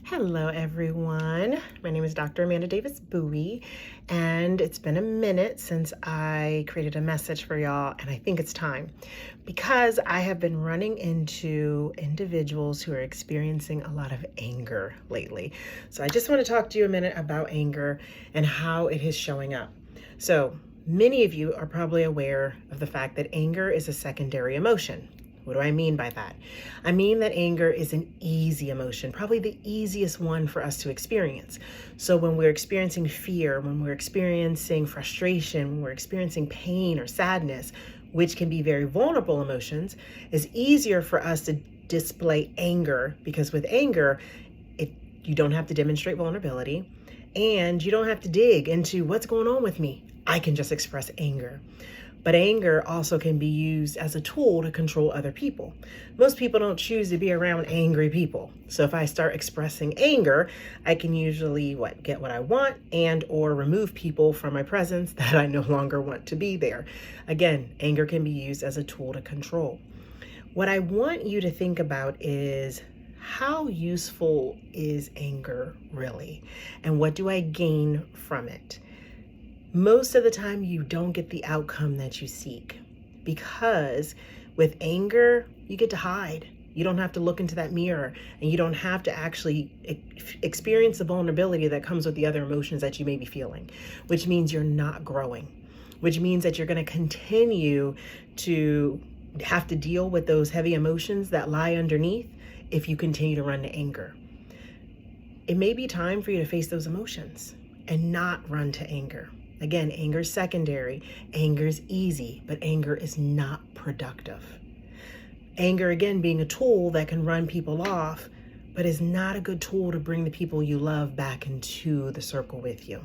Hello, everyone. My name is Dr. Amanda Davis Bowie, and it's been a minute since I created a message for y'all, and I think it's time because I have been running into individuals who are experiencing a lot of anger lately. So I just want to talk to you a minute about anger and how it is showing up. So many of you are probably aware of the fact that anger is a secondary emotion. What do I mean by that? I mean that anger is an easy emotion, probably the easiest one for us to experience. So when we're experiencing fear, when we're experiencing frustration, when we're experiencing pain or sadness, which can be very vulnerable emotions, it's easier for us to display anger because with anger, you don't have to demonstrate vulnerability and you don't have to dig into what's going on with me. I can just express anger. But anger also can be used as a tool to control other people. Most people don't choose to be around angry people. So if I start expressing anger, I can usually get what I want and or remove people from my presence that I no longer want to be there. Again, anger can be used as a tool to control. What I want you to think about is how useful is anger really? And what do I gain from it? Most of the time, you don't get the outcome that you seek because with anger, you get to hide. You don't have to look into that mirror and you don't have to actually experience the vulnerability that comes with the other emotions that you may be feeling, which means you're not growing, which means that you're going to continue to have to deal with those heavy emotions that lie underneath if you continue to run to anger. It may be time for you to face those emotions and not run to anger. Again, anger is secondary. Anger is easy, but anger is not productive. Anger, again, being a tool that can run people off, but is not a good tool to bring the people you love back into the circle with you.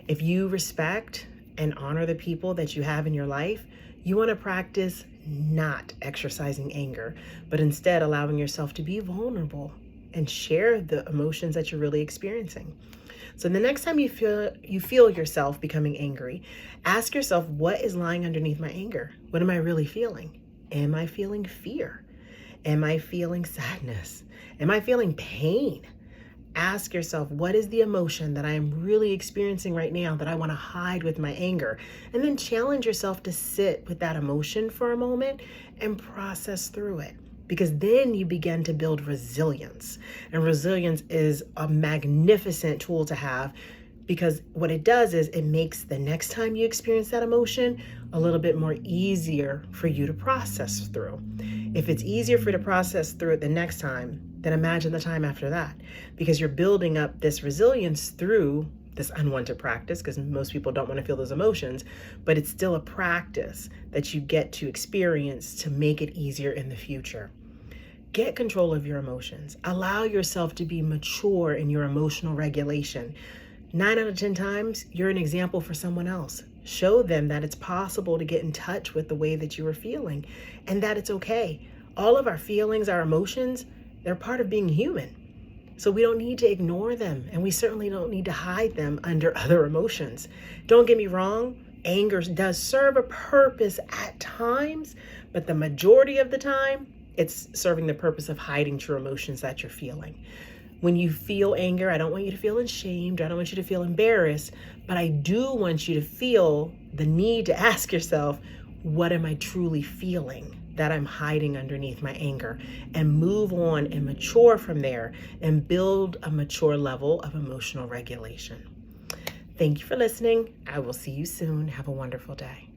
If you respect and honor the people that you have in your life, you want to practice not exercising anger, but instead allowing yourself to be vulnerable and share the emotions that you're really experiencing. So the next time you feel yourself becoming angry, ask yourself, what is lying underneath my anger? What am I really feeling? Am I feeling fear? Am I feeling sadness? Am I feeling pain? Ask yourself, what is the emotion that I am really experiencing right now that I want to hide with my anger? And then challenge yourself to sit with that emotion for a moment and process through it. Because then you begin to build resilience. And resilience is a magnificent tool to have because what it does is it makes the next time you experience that emotion a little bit more easier for you to process through. If it's easier for you to process through it the next time, then imagine the time after that, because you're building up this resilience through this unwanted practice, because most people don't want to feel those emotions, but it's still a practice that you get to experience to make it easier in the future. Get control of your emotions. Allow yourself to be mature in your emotional regulation. 9 out of 10 times, you're an example for someone else. Show them that it's possible to get in touch with the way that you are feeling and that it's okay. All of our feelings, our emotions, they're part of being human. So we don't need to ignore them, and we certainly don't need to hide them under other emotions. Don't get me wrong, anger does serve a purpose at times, but the majority of the time, it's serving the purpose of hiding true emotions that you're feeling. When you feel anger, I don't want you to feel ashamed. I don't want you to feel embarrassed, but I do want you to feel the need to ask yourself, what am I truly feeling that I'm hiding underneath my anger? And move on and mature from there and build a mature level of emotional regulation. Thank you for listening. I will see you soon. Have a wonderful day.